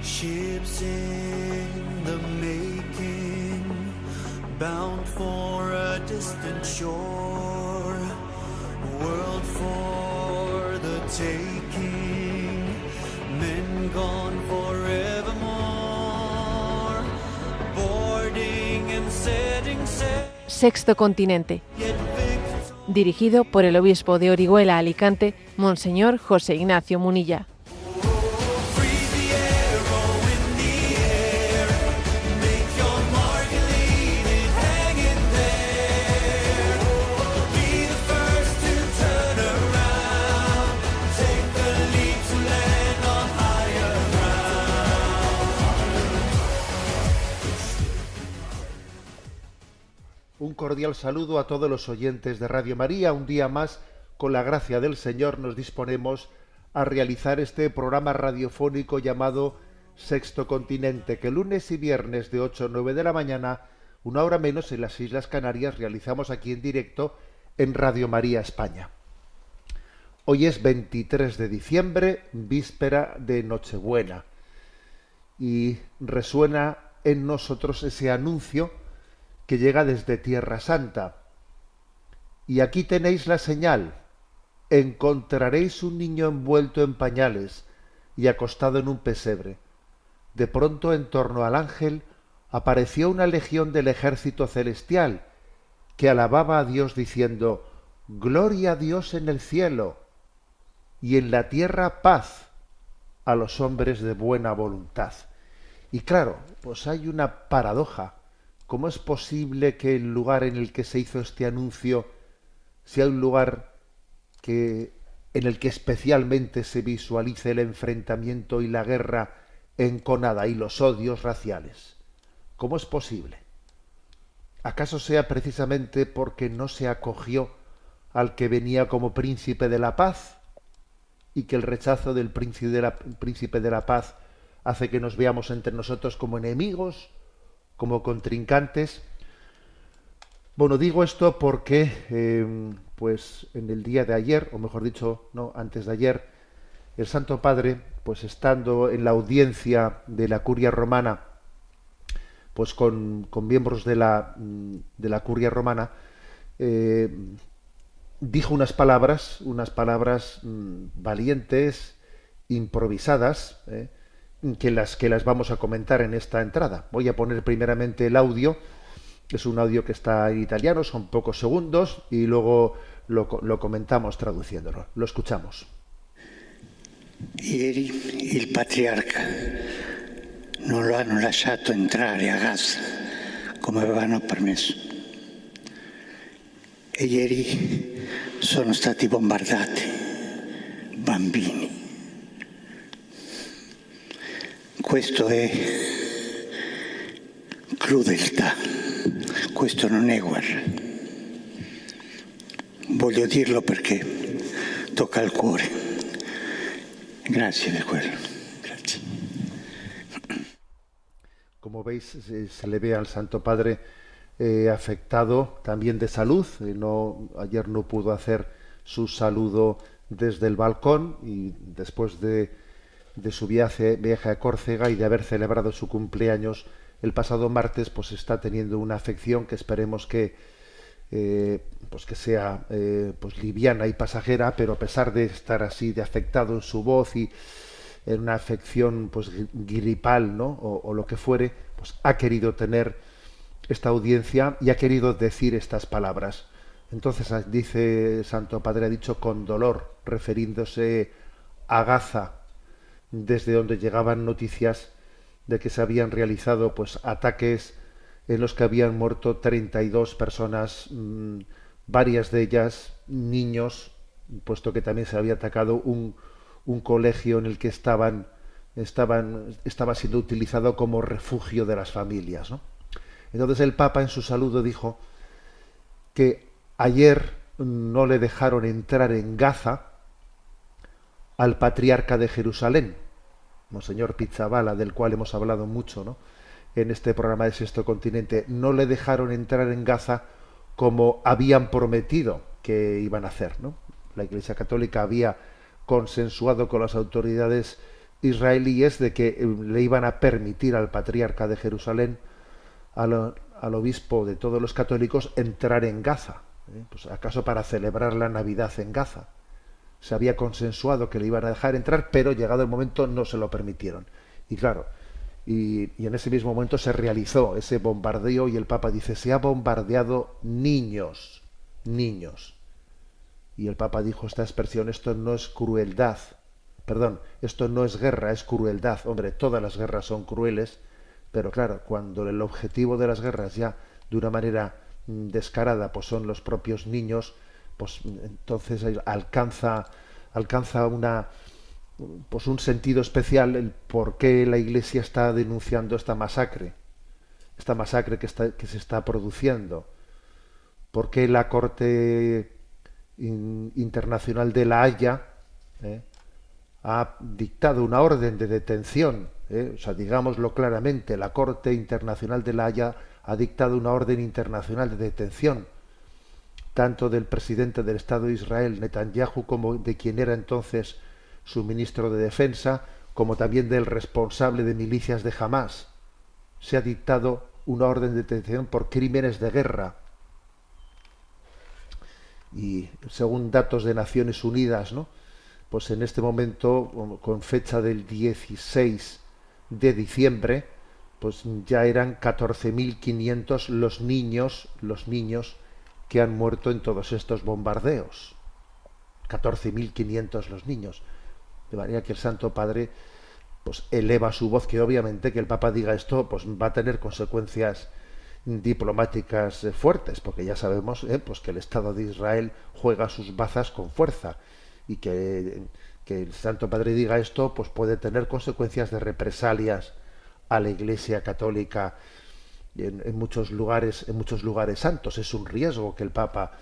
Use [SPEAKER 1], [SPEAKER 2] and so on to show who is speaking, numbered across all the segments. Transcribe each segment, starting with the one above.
[SPEAKER 1] Ships in the making, bound for a distant shore, world for the taking, men gone forevermore, boarding and setting sail.
[SPEAKER 2] Sexto Continente, dirigido por el obispo de Orihuela, Alicante, Monseñor José Ignacio Munilla.
[SPEAKER 3] Un cordial saludo a todos los oyentes de Radio María. Un día más, con la gracia del Señor, nos disponemos a realizar este programa radiofónico llamado Sexto Continente, que lunes y viernes de 8 a 9 de la mañana, una hora menos en las Islas Canarias, realizamos aquí en directo en Radio María España. Hoy es 23 de diciembre, víspera de Nochebuena, y resuena en nosotros ese anuncio que llega desde Tierra Santa. Y aquí tenéis la señal: encontraréis un niño envuelto en pañales y acostado en un pesebre. De pronto, en torno al ángel, apareció una legión del ejército celestial, que alababa a Dios diciendo: Gloria a Dios en el cielo, y en la tierra paz a los hombres de buena voluntad. Y claro, pues hay una paradoja. ¿Cómo es posible que el lugar en el que se hizo este anuncio sea un lugar en el que especialmente se visualice el enfrentamiento y la guerra enconada y los odios raciales? ¿Cómo es posible? ¿Acaso sea precisamente porque no se acogió al que venía como príncipe de la paz, y que el rechazo del príncipe de la paz hace que nos veamos entre nosotros como enemigos, como contrincantes? Bueno, digo esto porque pues en el día de ayer, o mejor dicho, no, antes de ayer, el Santo Padre, pues estando en la audiencia de la Curia Romana, pues con miembros de la Curia Romana, dijo unas palabras valientes, improvisadas, que las vamos a comentar en esta entrada. Voy a poner primeramente el audio. Es un audio que está en italiano, son pocos segundos, y luego lo comentamos traduciéndolo. Lo escuchamos.
[SPEAKER 4] Ieri il patriarca non lo hanno lasciato entrare a Gaza come avevano permesso. E ieri sono stati bombardati bambini. Questo è crudeltà, questo non è guerra. Voglio dirlo perché tocca al cuore. Grazie per quello. Grazie.
[SPEAKER 3] Como veis, se le ve al Santo Padre afectado también de salud. Ayer no pudo hacer su saludo desde el balcón, y después de su viaje a Córcega y de haber celebrado su cumpleaños el pasado martes, pues está teniendo una afección que esperemos que sea pues liviana y pasajera, pero a pesar de estar así de afectado en su voz y en una afección pues gripal, ¿no? o lo que fuere, pues ha querido tener esta audiencia y ha querido decir estas palabras. Entonces dice Santo Padre, ha dicho con dolor, refiriéndose a Gaza, desde donde llegaban noticias de que se habían realizado pues ataques en los que habían muerto 32 personas, varias de ellas niños, puesto que también se había atacado un colegio en el que estaba siendo utilizado como refugio de las familias, ¿no? Entonces el Papa en su saludo dijo que ayer no le dejaron entrar en Gaza al patriarca de Jerusalén, Monseñor Pizzaballa, del cual hemos hablado mucho, ¿no?, en este programa de Sexto Continente. No le dejaron entrar en Gaza como habían prometido que iban a hacer, ¿no? La Iglesia Católica había consensuado con las autoridades israelíes de que le iban a permitir al patriarca de Jerusalén, al obispo de todos los católicos, entrar en Gaza. Pues acaso para celebrar la Navidad en Gaza. Se había consensuado que le iban a dejar entrar, pero llegado el momento no se lo permitieron. Y claro, y en ese mismo momento se realizó ese bombardeo y el Papa dice, se ha bombardeado niños. Y el Papa dijo esta expresión, esto no es crueldad, perdón, esto no es guerra, es crueldad. Hombre, todas las guerras son crueles, pero claro, cuando el objetivo de las guerras ya de una manera descarada pues son los propios niños, pues entonces alcanza un sentido especial el por qué la Iglesia está denunciando esta masacre que se está produciendo, por qué la Corte Internacional de La Haya ha dictado una orden de detención, o sea, digámoslo claramente, la Corte Internacional de La Haya ha dictado una orden internacional de detención tanto del presidente del Estado de Israel, Netanyahu, como de quien era entonces su ministro de Defensa, como también del responsable de milicias de Hamás. Se ha dictado una orden de detención por crímenes de guerra. Y según datos de Naciones Unidas, ¿no?, pues en este momento, con fecha del 16 de diciembre, pues ya eran 14.500 los niños que han muerto en todos estos bombardeos. 14.500 los niños. De manera que el Santo Padre pues eleva su voz, que obviamente que el Papa diga esto pues va a tener consecuencias diplomáticas fuertes, porque ya sabemos pues que el Estado de Israel juega sus bazas con fuerza, y que el Santo Padre diga esto pues puede tener consecuencias de represalias a la Iglesia Católica en muchos lugares santos. Es un riesgo que el Papa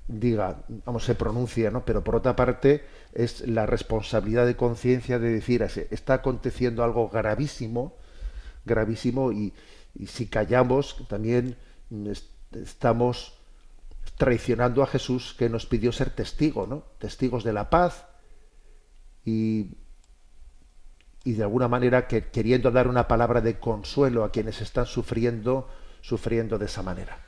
[SPEAKER 3] diga, se pronuncie, ¿no? Pero por otra parte es la responsabilidad de conciencia de decir, está aconteciendo algo gravísimo, y si callamos también estamos traicionando a Jesús, que nos pidió ser testigo, ¿no? Testigos de la paz y de alguna manera que queriendo dar una palabra de consuelo a quienes están sufriendo de esa manera.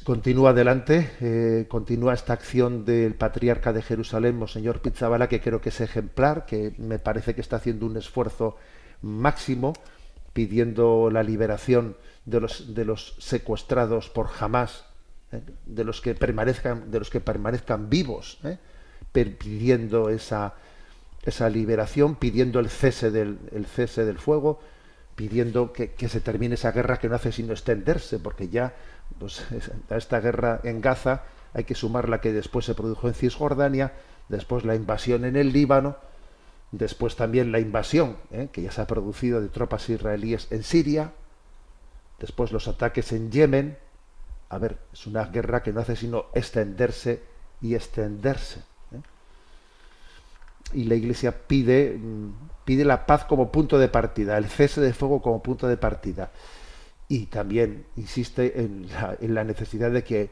[SPEAKER 3] Continúa adelante, continúa esta acción del patriarca de Jerusalén, Monseñor Pizzaballa, que creo que es ejemplar, que me parece que está haciendo un esfuerzo máximo pidiendo la liberación de los secuestrados por Hamás, de los que permanezcan vivos, pidiendo esa liberación, pidiendo el cese del fuego, pidiendo que se termine esa guerra que no hace sino extenderse, porque ya pues, a esta guerra en Gaza hay que sumar la que después se produjo en Cisjordania, después la invasión en el Líbano, después también la invasión que ya se ha producido de tropas israelíes en Siria, después los ataques en Yemen. A ver, es una guerra que no hace sino extenderse y extenderse. Y la Iglesia pide la paz como punto de partida, el cese de fuego como punto de partida. Y también insiste en la necesidad de que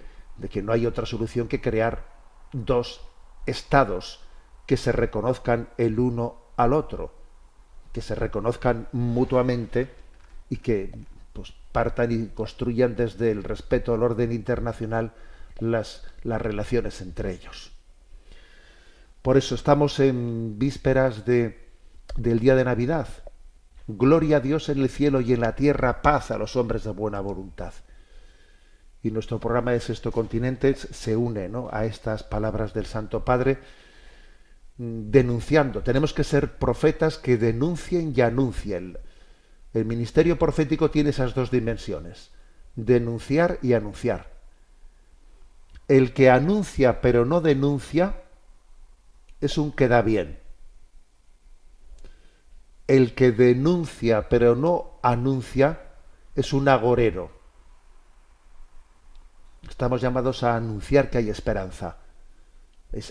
[SPEAKER 3] no hay otra solución que crear dos estados que se reconozcan el uno al otro, que se reconozcan mutuamente y que pues partan y construyan desde el respeto al orden internacional las relaciones entre ellos. Por eso estamos en vísperas del día de Navidad. Gloria a Dios en el cielo y en la tierra, paz a los hombres de buena voluntad. Y nuestro programa de Sexto Continente se une, ¿no?, a estas palabras del Santo Padre, denunciando. Tenemos que ser profetas que denuncien y anuncien. El ministerio profético tiene esas dos dimensiones, denunciar y anunciar. El que anuncia pero no denuncia es un queda bien. El que denuncia pero no anuncia es un agorero. Estamos llamados a anunciar que hay esperanza.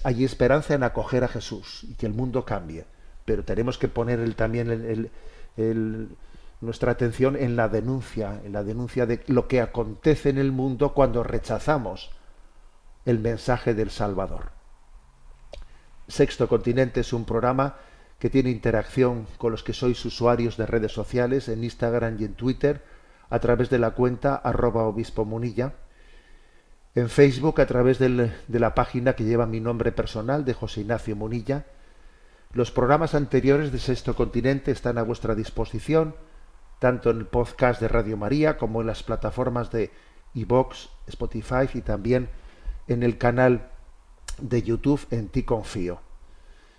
[SPEAKER 3] Hay esperanza en acoger a Jesús y que el mundo cambie, pero tenemos que poner también nuestra atención en la denuncia de lo que acontece en el mundo cuando rechazamos el mensaje del Salvador. Sexto Continente es un programa que tiene interacción con los que sois usuarios de redes sociales en Instagram y en Twitter a través de la cuenta @obispomunilla, en Facebook a través de la página que lleva mi nombre personal de José Ignacio Munilla. Los programas anteriores de Sexto Continente están a vuestra disposición tanto en el podcast de Radio María como en las plataformas de iVoox, Spotify y también en el canal de YouTube En Ti Confío.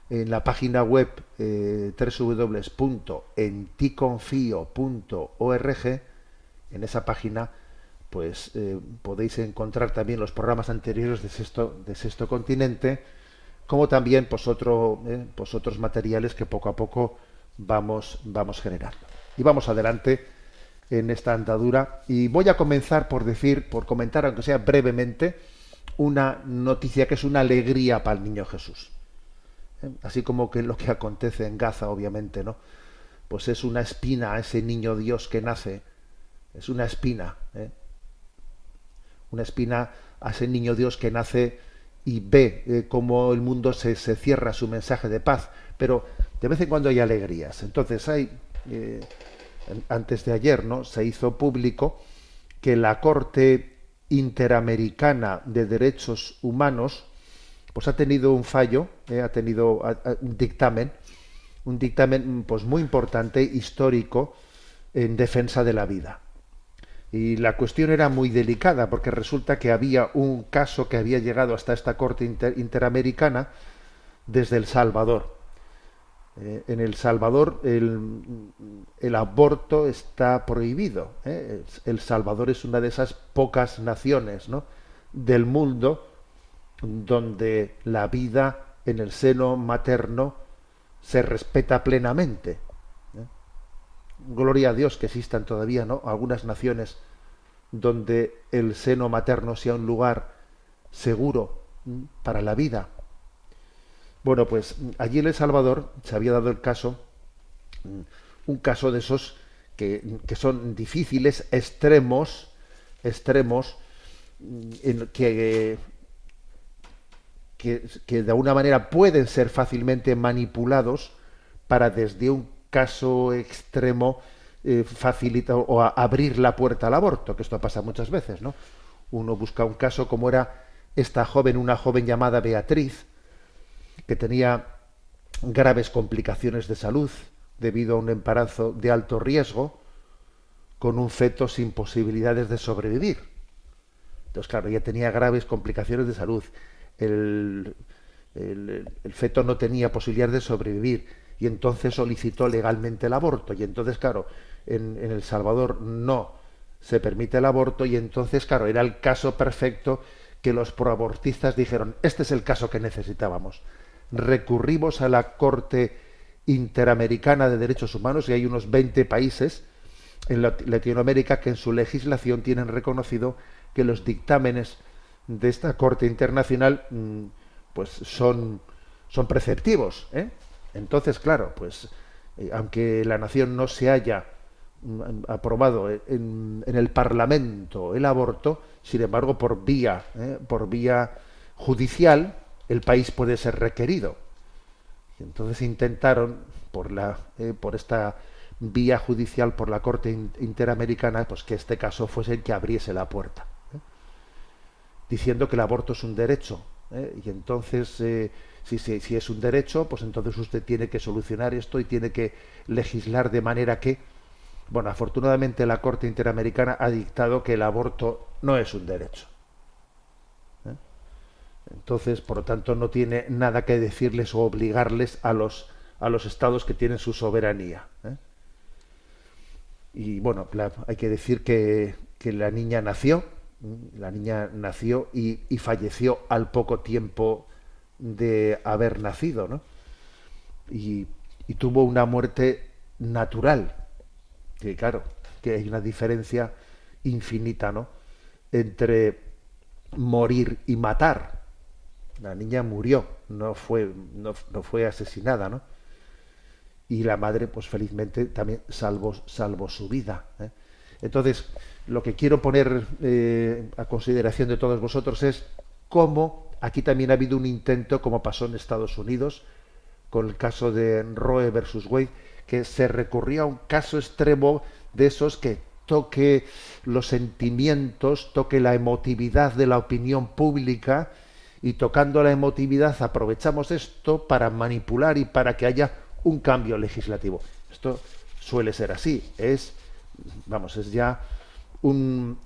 [SPEAKER 3] En la página web www.enticonfio.org, en esa página pues podéis encontrar también los programas anteriores de Sexto Continente, como también pues otros materiales que poco a poco vamos generando. Y vamos adelante en esta andadura. Y voy a comenzar por comentar, aunque sea brevemente, una noticia que es una alegría para el niño Jesús. Así como que lo que acontece en Gaza, obviamente, ¿no? Pues es una espina a ese niño Dios que nace. Es una espina, una espina a ese niño Dios que nace y ve cómo el mundo se cierra su mensaje de paz. Pero de vez en cuando hay alegrías. Entonces antes de ayer, ¿no?, se hizo público que la Corte Interamericana de Derechos Humanos pues ha tenido un fallo, ha tenido un dictamen pues muy importante, histórico, en defensa de la vida. Y la cuestión era muy delicada porque resulta que había un caso que había llegado hasta esta Corte Interamericana desde El Salvador. En El Salvador el aborto está prohibido. El Salvador es una de esas pocas naciones, ¿no?, del mundo donde la vida en el seno materno se respeta plenamente. Gloria a Dios que existan todavía, ¿no?, algunas naciones donde el seno materno sea un lugar seguro para la vida. Bueno, pues allí en El Salvador se había dado el caso, un caso de esos que son difíciles, extremos, en que de alguna manera pueden ser fácilmente manipulados para desde un caso extremo facilitar o abrir la puerta al aborto, que esto pasa muchas veces, ¿no? Uno busca un caso como era una joven llamada Beatriz, que tenía graves complicaciones de salud debido a un embarazo de alto riesgo con un feto sin posibilidades de sobrevivir. Entonces, claro, ella tenía graves complicaciones de salud. El feto no tenía posibilidades de sobrevivir y entonces solicitó legalmente el aborto. Y entonces, claro, en El Salvador no se permite el aborto y entonces, claro, era el caso perfecto que los proabortistas dijeron, este es el caso que necesitábamos. Recurrimos a la Corte Interamericana de Derechos Humanos y hay unos 20 países en Latinoamérica que en su legislación tienen reconocido que los dictámenes de esta Corte Internacional pues son preceptivos, Entonces, claro, pues aunque la nación no se haya aprobado en el Parlamento el aborto, sin embargo por vía judicial el país puede ser requerido. Y entonces intentaron por esta vía judicial, por la Corte Interamericana, pues que este caso fuese el que abriese la puerta, diciendo que el aborto es un derecho, y entonces si es un derecho, pues entonces usted tiene que solucionar esto y tiene que legislar de manera que, bueno, afortunadamente la Corte Interamericana ha dictado que el aborto no es un derecho. Entonces, por lo tanto, no tiene nada que decirles o obligarles a los estados que tienen su soberanía. Y bueno, hay que decir que la niña nació y falleció al poco tiempo de haber nacido, ¿no? Y tuvo una muerte natural, que claro, que hay una diferencia infinita, ¿no?, entre morir y matar. La niña murió, no fue asesinada, ¿no? Y la madre, pues felizmente también salvó su vida. Entonces, lo que quiero poner a consideración de todos vosotros es cómo Aquí también ha habido un intento, como pasó en Estados Unidos, con el caso de Roe versus Wade, que se recurría a un caso extremo de esos que toque los sentimientos, toque la emotividad de la opinión pública, y tocando la emotividad aprovechamos esto para manipular y para que haya un cambio legislativo. Esto suele ser así, es ya un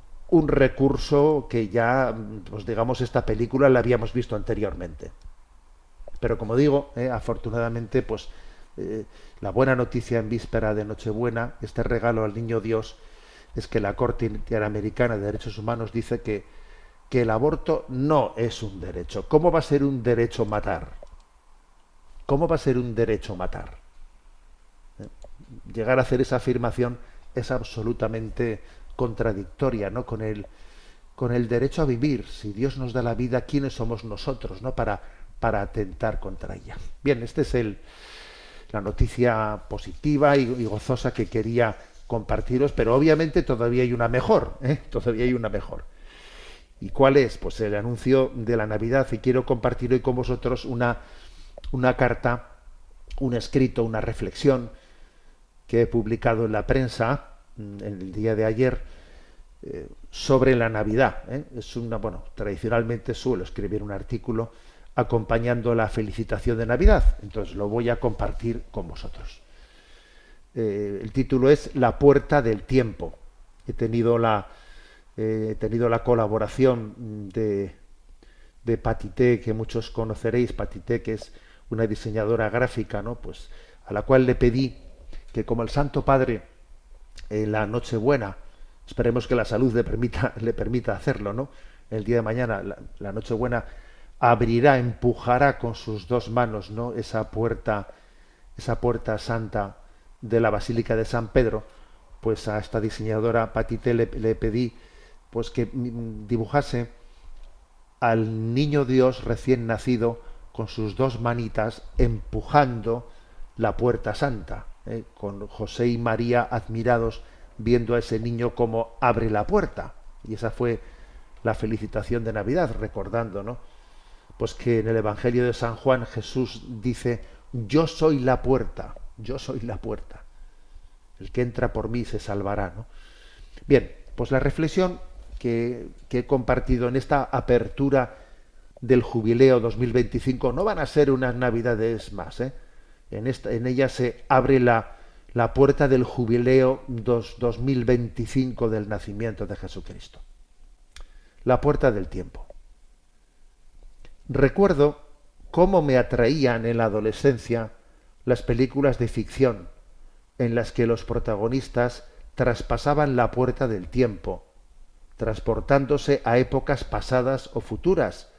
[SPEAKER 3] recurso que ya, pues digamos, esta película la habíamos visto anteriormente. Pero como digo, afortunadamente, pues la buena noticia en víspera de Nochebuena, este regalo al Niño Dios, es que la Corte Interamericana de Derechos Humanos dice que el aborto no es un derecho. ¿Cómo va a ser un derecho matar? ¿Cómo va a ser un derecho matar? Llegar a hacer esa afirmación es absolutamente contradictoria, ¿no?, con el derecho a vivir. Si Dios nos da la vida, ¿quiénes somos nosotros, ¿no?, para atentar contra ella? Bien, esta es la noticia positiva y gozosa que quería compartiros, pero obviamente todavía hay una mejor, todavía hay una mejor. ¿Y cuál es? Pues el anuncio de la Navidad, y quiero compartir hoy con vosotros una carta, un escrito, una reflexión que he publicado en la prensa en el día de ayer sobre la Navidad. Es tradicionalmente suelo escribir un artículo acompañando la felicitación de Navidad, entonces lo voy a compartir con vosotros. El título es La puerta del tiempo. He tenido la colaboración de Patité, que muchos conoceréis. Patité, que es una diseñadora gráfica, ¿no?, pues a la cual le pedí que, como el Santo Padre en la Nochebuena, esperemos que la salud le permita hacerlo, ¿no?, el día de mañana, la Nochebuena, empujará con sus dos manos, ¿no?, esa puerta santa de la Basílica de San Pedro. Pues a esta diseñadora Patité le pedí pues que dibujase al Niño Dios recién nacido con sus dos manitas empujando la puerta santa, con José y María admirados viendo a ese niño cómo abre la puerta. Y esa fue la felicitación de Navidad, recordando, ¿no?, pues que en el Evangelio de San Juan Jesús dice: yo soy la puerta, yo soy la puerta. El que entra por mí se salvará, ¿no? Bien, pues la reflexión que he compartido en esta apertura del Jubileo 2025 no van a ser unas Navidades más, En ella se abre la puerta del Jubileo 2025 del nacimiento de Jesucristo. La puerta del tiempo. Recuerdo cómo me atraían en la adolescencia las películas de ficción en las que los protagonistas traspasaban la puerta del tiempo, transportándose a épocas pasadas o futuras,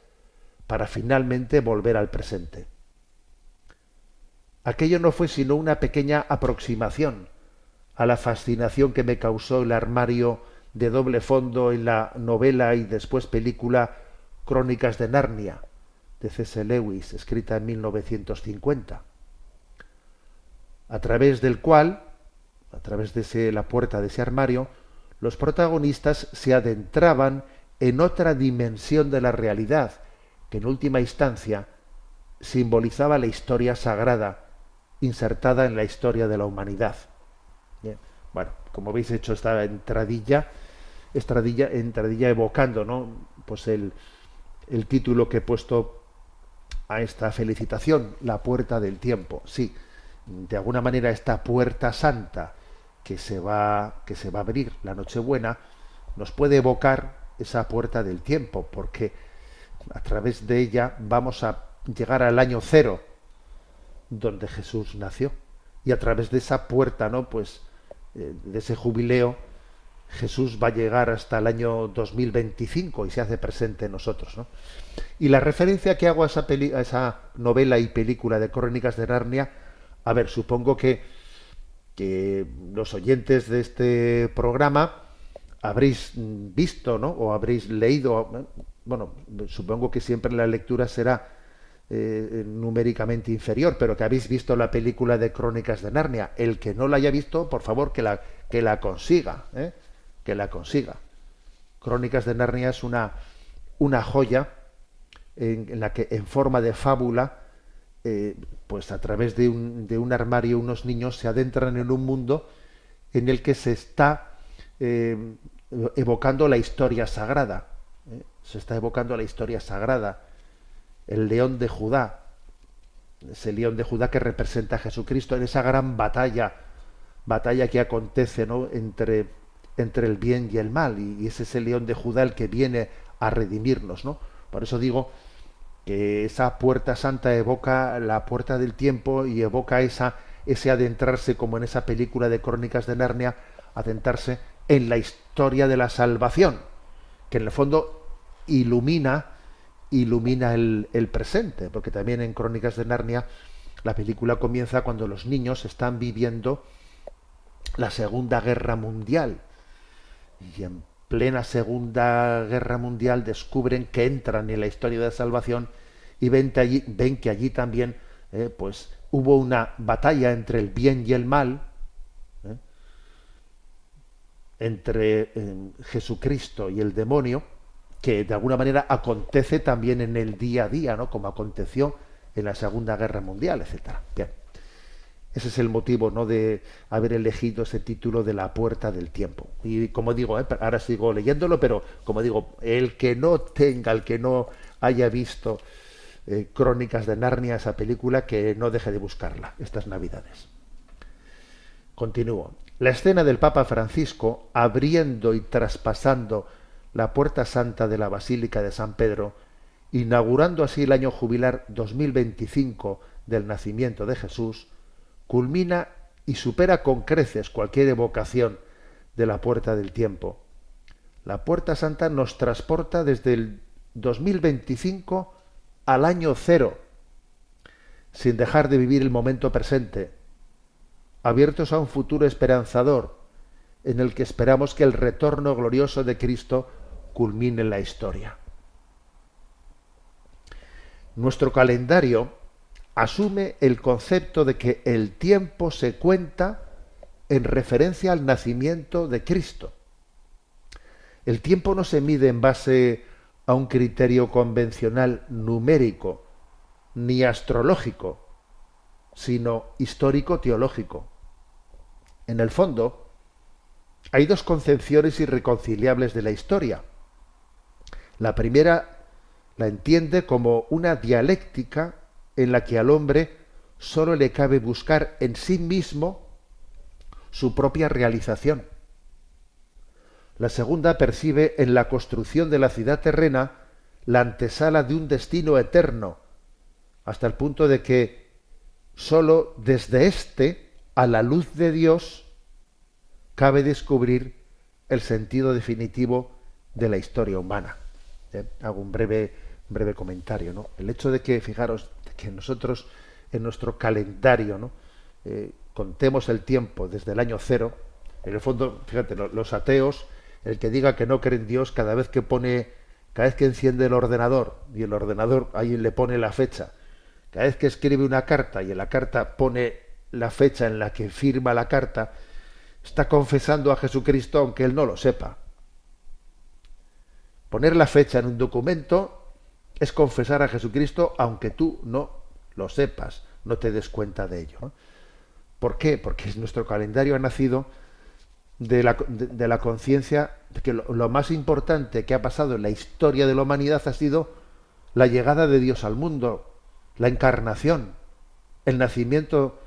[SPEAKER 3] para finalmente volver al presente. Aquello no fue sino una pequeña aproximación a la fascinación que me causó el armario de doble fondo en la novela y después película Crónicas de Narnia, de C.S. Lewis, escrita en 1950, a través del cual, a través de la puerta de ese armario, los protagonistas se adentraban en otra dimensión de la realidad, que en última instancia simbolizaba la historia sagrada insertada en la historia de la humanidad. Bien. Bueno, como veis, he hecho esta entradilla evocando, ¿no?, pues el título que he puesto a esta felicitación, la puerta del tiempo. Sí, de alguna manera esta puerta santa que se va a abrir la Nochebuena nos puede evocar esa puerta del tiempo, porque a través de ella vamos a llegar al año cero donde Jesús nació, y a través de esa puerta, ¿no?, pues de ese jubileo, Jesús va a llegar hasta el año 2025 y se hace presente en nosotros, ¿no? Y la referencia que hago a esa novela y película de Crónicas de Narnia, a ver, supongo que los oyentes de este programa habréis visto, ¿no?, o habréis leído, bueno, supongo que siempre la lectura será numéricamente inferior, pero que habéis visto la película de Crónicas de Narnia. El que no la haya visto, por favor, que la consiga, que la consiga. Crónicas de Narnia es una joya en la que en forma de fábula, pues a través de un armario unos niños se adentran en un mundo en el que se está evocando la historia sagrada. Se está evocando la historia sagrada. El león de Judá, ese león de Judá que representa a Jesucristo en esa gran batalla que acontece, ¿no?, entre el bien y el mal, y es ese león de Judá el que viene a redimirnos, ¿no? Por eso digo que esa puerta santa evoca la puerta del tiempo y evoca ese adentrarse, como en esa película de Crónicas de Narnia, adentrarse en la historia de la salvación, que en el fondo ilumina el presente, porque también en Crónicas de Narnia la película comienza cuando los niños están viviendo la Segunda Guerra Mundial, y en plena Segunda Guerra Mundial descubren que entran en la historia de la salvación y ven que allí también pues hubo una batalla entre el bien y el mal, entre Jesucristo y el demonio, que de alguna manera acontece también en el día a día, ¿no?, como aconteció en la Segunda Guerra Mundial, etcétera. Bien. Ese es el motivo, ¿no?, de haber elegido ese título de La Puerta del Tiempo. Y como digo, ahora sigo leyéndolo, pero como digo, el que no haya visto Crónicas de Narnia, esa película, que no deje de buscarla estas Navidades. Continúo. La escena del Papa Francisco abriendo y traspasando la puerta santa de la Basílica de San Pedro, inaugurando así el año jubilar 2025 del nacimiento de Jesús, culmina y supera con creces cualquier evocación de la puerta del tiempo. La puerta santa nos transporta desde el 2025 al año cero, sin dejar de vivir el momento presente, abiertos a un futuro esperanzador, en el que esperamos que el retorno glorioso de Cristo culmine la historia. Nuestro calendario asume el concepto de que el tiempo se cuenta en referencia al nacimiento de Cristo. El tiempo no se mide en base a un criterio convencional numérico ni astrológico, sino histórico-teológico. En el fondo, hay dos concepciones irreconciliables de la historia. La primera la entiende como una dialéctica en la que al hombre sólo le cabe buscar en sí mismo su propia realización. La segunda percibe en la construcción de la ciudad terrena la antesala de un destino eterno, hasta el punto de que sólo desde éste, a la luz de Dios, cabe descubrir el sentido definitivo de la historia humana. Hago un breve comentario, ¿no? El hecho de que, fijaros, que nosotros en nuestro calendario, ¿no?, contemos el tiempo desde el año cero. En el fondo, fíjate, los ateos, el que diga que no cree en Dios, cada vez que enciende el ordenador y el ordenador ahí le pone la fecha, cada vez que escribe una carta y en la carta pone la fecha en la que firma la carta, está confesando a Jesucristo aunque él no lo sepa. Poner la fecha en un documento es confesar a Jesucristo aunque tú no lo sepas, no te des cuenta de ello, ¿no? ¿Por qué? Porque nuestro calendario ha nacido de la conciencia de que lo más importante que ha pasado en la historia de la humanidad ha sido la llegada de Dios al mundo, la encarnación, el nacimiento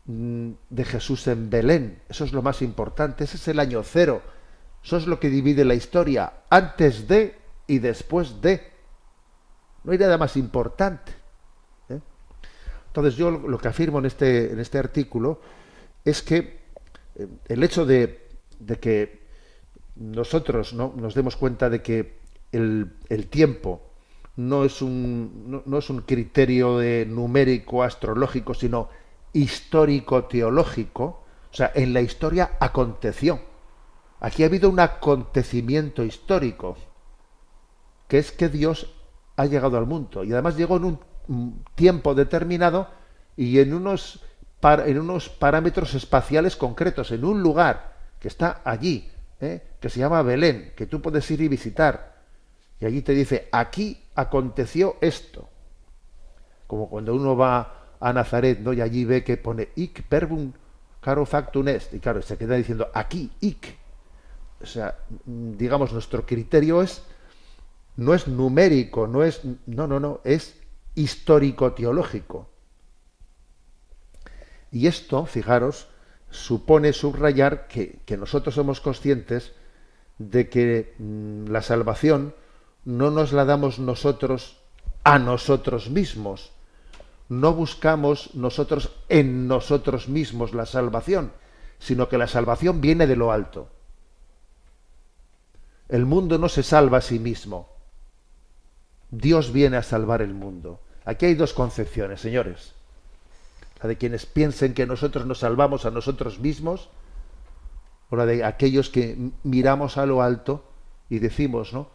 [SPEAKER 3] de Jesús en Belén. Eso es lo más importante, ese es el año cero. Eso es lo que divide la historia, antes de y después de. No hay nada más importante. Entonces yo lo que afirmo en este artículo es que el hecho de que nosotros, ¿no?, nos demos cuenta de que el tiempo no es un criterio numérico, astrológico, sino histórico-teológico. O sea, en la historia aconteció. Aquí ha habido un acontecimiento histórico, que es que Dios ha llegado al mundo, y además llegó en un tiempo determinado y en unos parámetros espaciales concretos, en un lugar que está allí, que se llama Belén, que tú puedes ir y visitar. Y allí te dice, aquí aconteció esto. Como cuando uno va a Nazaret, ¿no? Y allí ve que pone hic verbum caro factum est, y claro, se queda diciendo aquí, hic. O sea, digamos, nuestro criterio no es numérico, no, es histórico-teológico. Y esto, fijaros, supone subrayar que nosotros somos conscientes de que la salvación no nos la damos nosotros a nosotros mismos. No buscamos nosotros en nosotros mismos la salvación, sino que la salvación viene de lo alto. El mundo no se salva a sí mismo. Dios viene a salvar el mundo. Aquí hay dos concepciones, señores. La de quienes piensen que nosotros nos salvamos a nosotros mismos, o la de aquellos que miramos a lo alto y decimos, ¿no?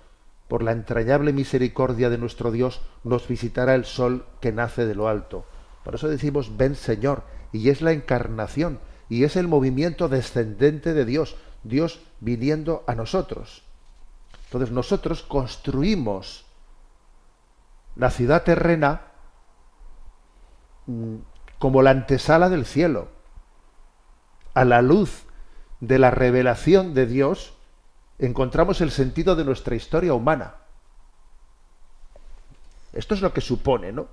[SPEAKER 3] Por la entrañable misericordia de nuestro Dios nos visitará el sol que nace de lo alto. Por eso decimos, ven Señor, y es la encarnación, y es el movimiento descendente de Dios, Dios viniendo a nosotros. Entonces nosotros construimos la ciudad terrena como la antesala del cielo, a la luz de la revelación de Dios, encontramos el sentido de nuestra historia humana. Esto es lo que supone, ¿no?,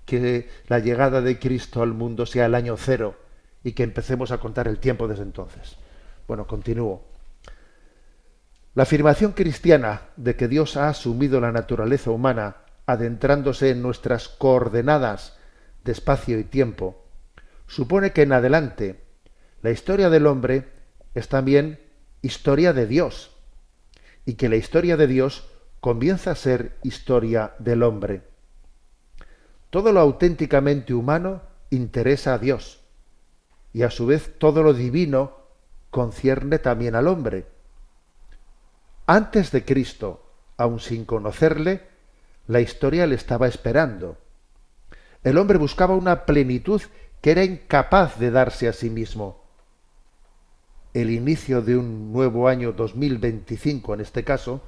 [SPEAKER 3] que la llegada de Cristo al mundo sea el año cero y que empecemos a contar el tiempo desde entonces. Bueno, continúo. La afirmación cristiana de que Dios ha asumido la naturaleza humana, adentrándose en nuestras coordenadas de espacio y tiempo, supone que en adelante la historia del hombre es también historia de Dios, y que la historia de Dios comienza a ser historia del hombre. Todo lo auténticamente humano interesa a Dios, y a su vez todo lo divino concierne también al hombre. Antes de Cristo, aun sin conocerle, la historia le estaba esperando. El hombre buscaba una plenitud que era incapaz de darse a sí mismo. El inicio de un nuevo año 2025, en este caso,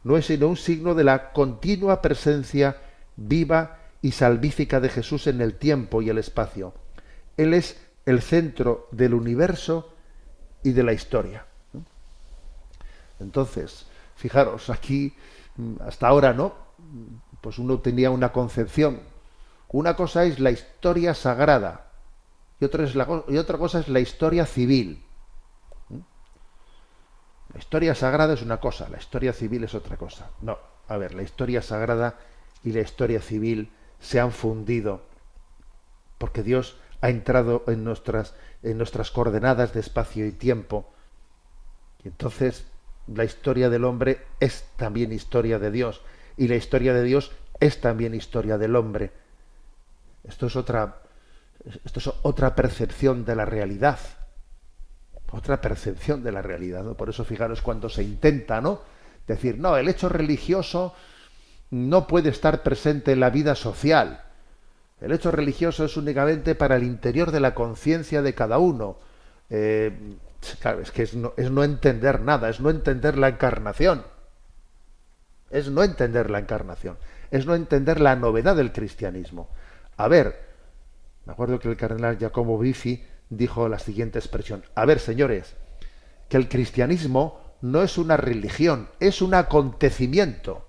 [SPEAKER 3] no es sino un signo de la continua presencia viva y salvífica de Jesús en el tiempo y el espacio. Él es el centro del universo y de la historia. Entonces, fijaros, aquí, hasta ahora, ¿no?, pues uno tenía una concepción. Una cosa es la historia sagrada y otra cosa es la historia civil. La historia sagrada es una cosa, la historia civil es otra cosa. No, a ver, la historia sagrada y la historia civil se han fundido porque Dios ha entrado en nuestras coordenadas de espacio y tiempo. Y entonces la historia del hombre es también historia de Dios, y la historia de Dios es también historia del hombre. Esto es otra percepción de la realidad. Otra percepción de la realidad, ¿no? Por eso, fijaros, cuando se intenta, ¿no?, decir, no, el hecho religioso no puede estar presente en la vida social. El hecho religioso es únicamente para el interior de la conciencia de cada uno. Claro, es que es no entender nada, es no entender la encarnación. Es no entender la encarnación. Es no entender la novedad del cristianismo. A ver, me acuerdo que el cardenal Giacomo Biffi dijo la siguiente expresión. A ver, señores, que el cristianismo no es una religión, es un acontecimiento.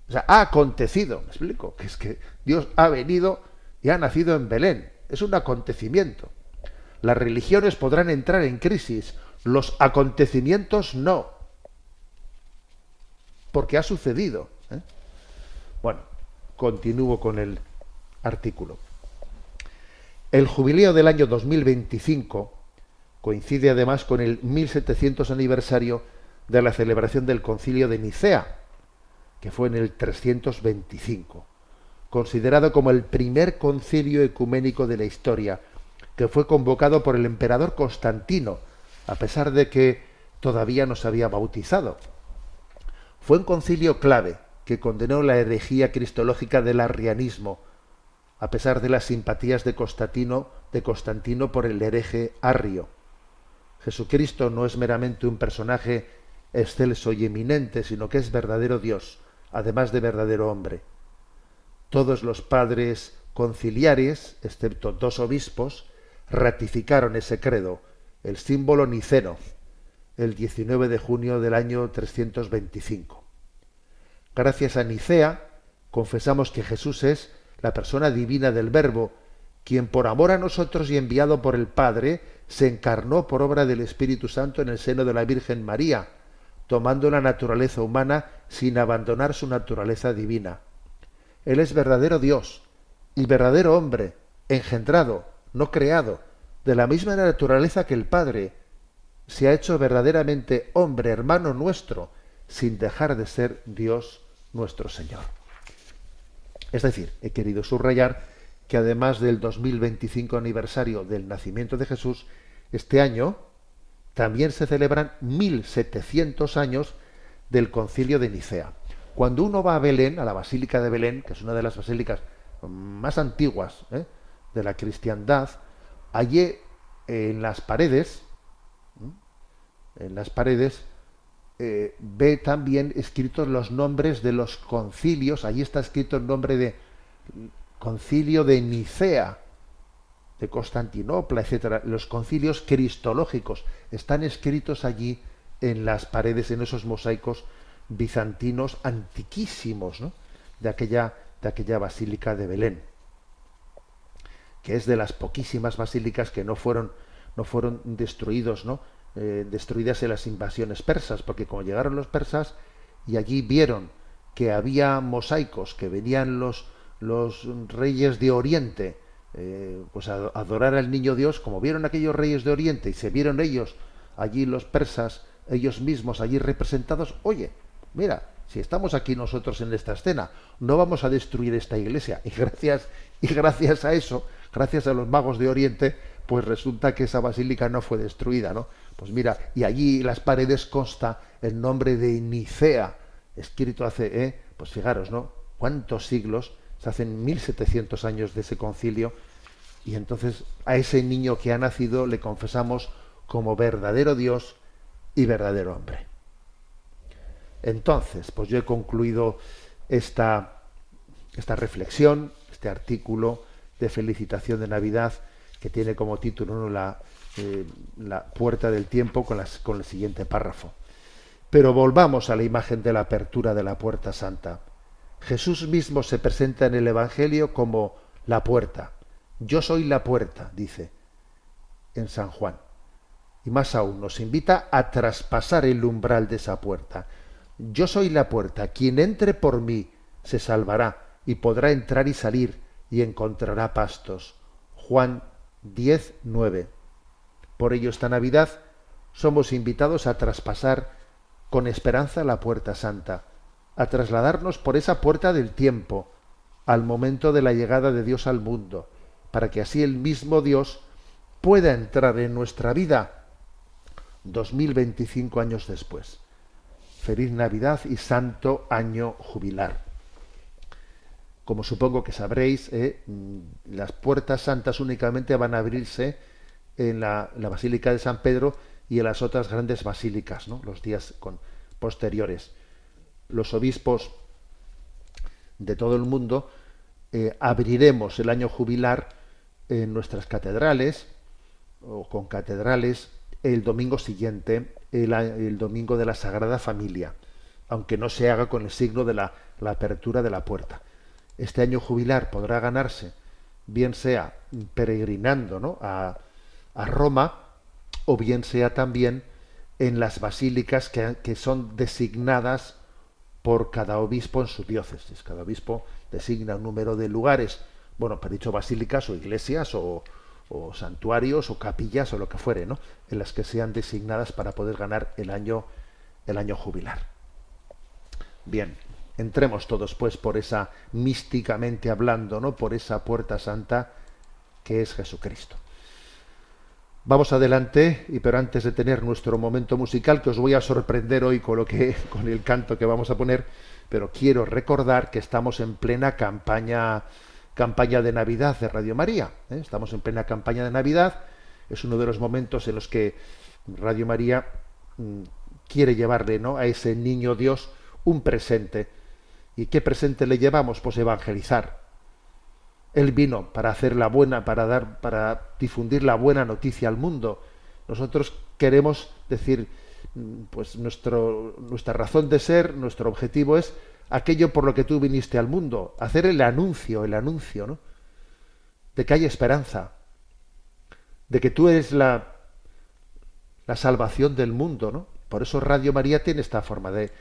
[SPEAKER 3] O sea, ha acontecido, me explico, que es que Dios ha venido y ha nacido en Belén. Es un acontecimiento. Las religiones podrán entrar en crisis, los acontecimientos no. Porque ha sucedido. Bueno, continúo con el artículo. El jubileo del año 2025 coincide además con el 1700 aniversario de la celebración del Concilio de Nicea, que fue en el 325, considerado como el primer concilio ecuménico de la historia, que fue convocado por el emperador Constantino, a pesar de que todavía no se había bautizado. Fue un concilio clave que condenó la herejía cristológica del arrianismo, a pesar de las simpatías de Constantino por el hereje Arrio. Jesucristo no es meramente un personaje excelso y eminente, sino que es verdadero Dios, además de verdadero hombre. Todos los padres conciliares, excepto 2 obispos, ratificaron ese credo, el símbolo niceno, el 19 de junio del año 325. Gracias a Nicea, confesamos que Jesús es la persona divina del Verbo, quien por amor a nosotros y enviado por el Padre, se encarnó por obra del Espíritu Santo en el seno de la Virgen María, tomando la naturaleza humana sin abandonar su naturaleza divina. Él es verdadero Dios y verdadero hombre, engendrado, no creado, de la misma naturaleza que el Padre. Se ha hecho verdaderamente hombre, hermano nuestro, sin dejar de ser Dios nuestro Señor. Es decir, he querido subrayar que además del 2025 aniversario del nacimiento de Jesús, este año también se celebran 1700 años del Concilio de Nicea. Cuando uno va a Belén, a la Basílica de Belén, que es una de las basílicas más antiguas de la cristiandad, allí en las paredes, ve también escritos los nombres de los concilios. Allí está escrito el nombre de Concilio de Nicea, de Constantinopla, etcétera. Los concilios cristológicos están escritos allí en las paredes, en esos mosaicos bizantinos antiquísimos, ¿no? de aquella basílica de Belén, que es de las poquísimas basílicas que no fueron destruidos, destruidas en las invasiones persas, porque como llegaron los persas y allí vieron que había mosaicos, que venían los reyes de Oriente pues a adorar al niño Dios, como vieron aquellos reyes de Oriente y se vieron ellos allí, los persas, ellos mismos allí representados, oye, mira, si estamos aquí nosotros en esta escena, no vamos a destruir esta iglesia. Y gracias a eso, gracias a los magos de Oriente, pues resulta que esa basílica no fue destruida, ¿no? Pues mira, y allí en las paredes consta el nombre de Nicea, escrito hace, pues fijaros, ¿no? ¿Cuántos siglos? Se hacen 1700 años de ese concilio, y entonces a ese niño que ha nacido le confesamos como verdadero Dios y verdadero hombre. Entonces, pues yo he concluido esta reflexión, este artículo de felicitación de Navidad, que tiene como título, ¿no?, la puerta del tiempo, con el siguiente párrafo. Pero volvamos a la imagen de la apertura de la puerta santa. Jesús mismo se presenta en el Evangelio como la puerta. Yo soy la puerta, dice en San Juan. Y más aún, nos invita a traspasar el umbral de esa puerta. Yo soy la puerta. Quien entre por mí se salvará y podrá entrar y salir y encontrará pastos. Juan 10:9. Por ello, esta Navidad somos invitados a traspasar con esperanza la puerta santa, a trasladarnos por esa puerta del tiempo al momento de la llegada de Dios al mundo, para que así el mismo Dios pueda entrar en nuestra vida 2025 años después. Feliz Navidad y Santo Año Jubilar. Como supongo que sabréis, las puertas santas únicamente van a abrirse en la Basílica de San Pedro y en las otras grandes basílicas, ¿no?, los días posteriores. Los obispos de todo el mundo abriremos el año jubilar en nuestras catedrales o con catedrales el domingo siguiente, el domingo de la Sagrada Familia, aunque no se haga con el signo de la apertura de la puerta. Este año jubilar podrá ganarse, bien sea peregrinando, ¿no?, a Roma, o bien sea también en las basílicas que son designadas por cada obispo en su diócesis. Cada obispo designa un número de lugares, bueno, para dicho basílicas o iglesias o santuarios o capillas o lo que fuere, ¿no?, en las que sean designadas para poder ganar el año jubilar. Bien, entremos todos pues por esa, místicamente hablando, ¿no?, por esa puerta santa que es Jesucristo. Vamos adelante, pero antes de tener nuestro momento musical, que os voy a sorprender hoy con el canto que vamos a poner, pero quiero recordar que estamos en plena campaña de Navidad de Radio María. Estamos en plena campaña de Navidad. Es uno de los momentos en los que Radio María quiere llevarle, ¿no?, a ese niño Dios un presente. ¿Y qué presente le llevamos? Pues evangelizar. Él vino para hacer para difundir la buena noticia al mundo. Nosotros queremos decir, pues nuestra razón de ser, nuestro objetivo es aquello por lo que tú viniste al mundo, hacer el anuncio, ¿no? De que hay esperanza, de que tú eres la salvación del mundo, ¿no? Por eso Radio María tiene esta forma de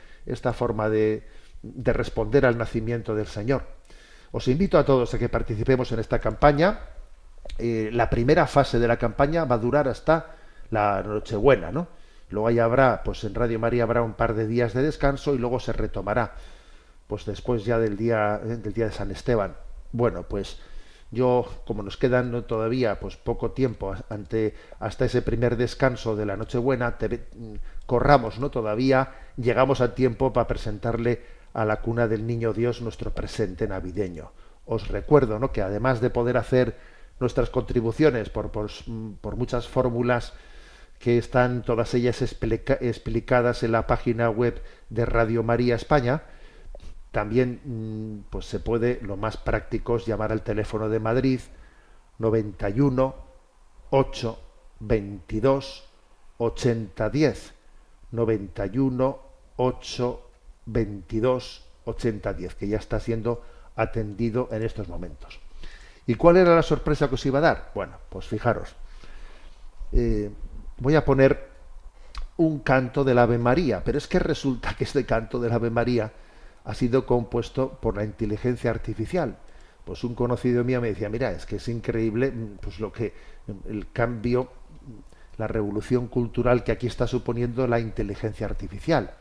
[SPEAKER 3] responder al nacimiento del Señor. Os invito a todos a que participemos en esta campaña. La primera fase de la campaña va a durar hasta la Nochebuena, ¿no? Luego ahí habrá, pues en Radio María habrá un par de días de descanso y luego se retomará, pues después ya del día de San Esteban. Bueno, pues yo, como nos quedan todavía pues poco tiempo hasta ese primer descanso de la Nochebuena, corramos, ¿no? Todavía llegamos a tiempo para presentarle a la cuna del Niño Dios nuestro presente navideño. Os recuerdo, ¿no?, que además de poder hacer nuestras contribuciones por muchas fórmulas que están todas ellas explicadas en la página web de Radio María España, también pues se puede, lo más práctico es llamar al teléfono de Madrid 91 8 22 80 10, 91 8 22 80 10, que ya está siendo atendido en estos momentos. ¿Y cuál era la sorpresa que os iba a dar? Bueno, pues fijaros, voy a poner un canto del Ave María, pero es que resulta que este canto del Ave María ha sido compuesto por la inteligencia artificial. Pues un conocido mío me decía, mira, es que es increíble pues el cambio, la revolución cultural que aquí está suponiendo la inteligencia artificial.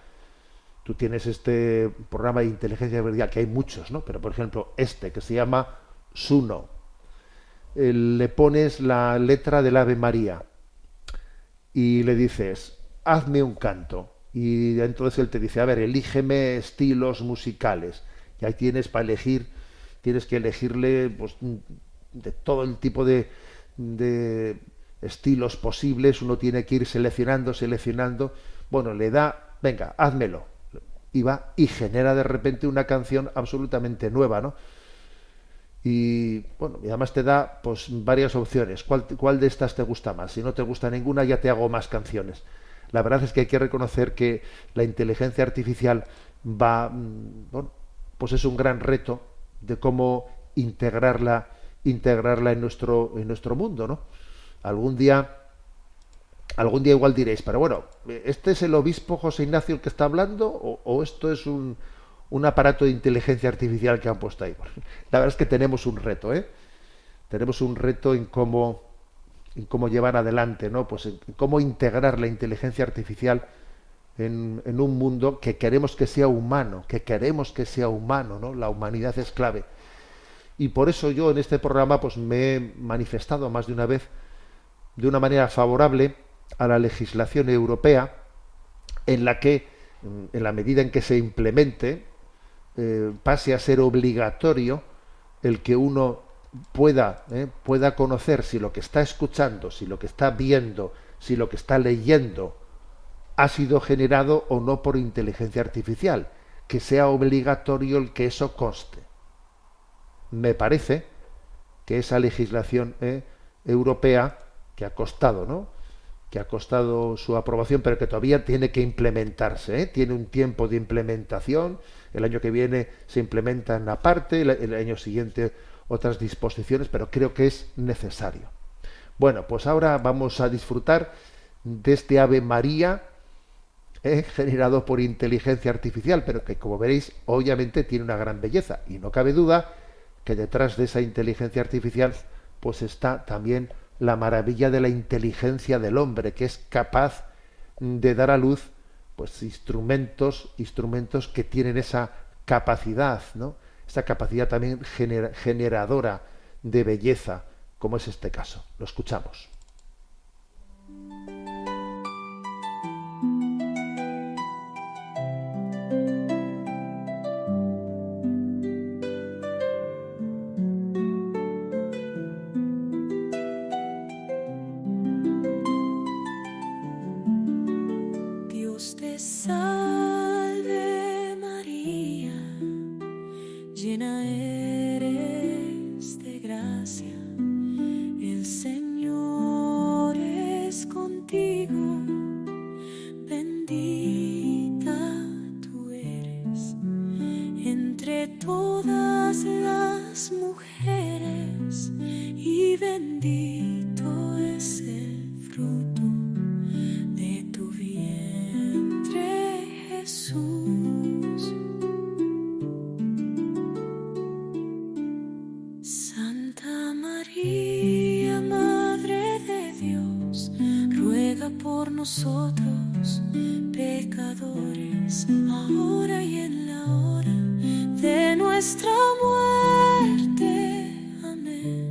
[SPEAKER 3] Tú tienes este programa de inteligencia artificial, que hay muchos, ¿no? Pero por ejemplo, este que se llama Suno. Le pones la letra del Ave María y le dices, hazme un canto. Y entonces él te dice, a ver, elígeme estilos musicales. Y ahí tienes para elegir, tienes que elegirle pues, de todo el tipo de estilos posibles. Uno tiene que ir seleccionando. Bueno, le da, venga, házmelo. Y va y genera de repente una canción absolutamente nueva, ¿no? Y bueno, y además te da pues varias opciones. ¿Cuál de estas te gusta más? Si no te gusta ninguna, ya te hago más canciones. La verdad es que hay que reconocer que la inteligencia artificial bueno, pues es un gran reto de cómo integrarla en nuestro mundo, ¿no? Algún día igual diréis, pero bueno, ¿este es el obispo José Ignacio el que está hablando o esto es un aparato de inteligencia artificial que han puesto ahí? La verdad es que tenemos un reto, ¿eh? Tenemos un reto en cómo llevar adelante, ¿no? Pues en cómo integrar la inteligencia artificial en un mundo que queremos que sea humano, ¿no? La humanidad es clave. Y por eso yo en este programa pues me he manifestado más de una vez de una manera favorable a la legislación europea, en la que, en la medida en que se implemente, pase a ser obligatorio el que uno pueda conocer si lo que está escuchando, si lo que está viendo, si lo que está leyendo ha sido generado o no por inteligencia artificial, que sea obligatorio el que eso conste. Me parece que esa legislación europea, que ha costado, ¿no?, que ha costado su aprobación, pero que todavía tiene que implementarse, tiene un tiempo de implementación. El año que viene se implementa en una parte, el año siguiente otras disposiciones, pero creo que es necesario. Bueno, pues ahora vamos a disfrutar de este Ave María generado por inteligencia artificial, pero que, como veréis, obviamente tiene una gran belleza, y no cabe duda que detrás de esa inteligencia artificial pues está también la maravilla de la inteligencia del hombre, que es capaz de dar a luz pues instrumentos que tienen esa capacidad, ¿no? Esa capacidad también generadora de belleza, como es este caso. Lo escuchamos.
[SPEAKER 5] Dios te salve María, llena eres de bendito es el fruto de tu vientre, Jesús. Santa María, Madre de Dios, ruega por nosotros, pecadores, ahora y en la hora de nuestra muerte. Amén.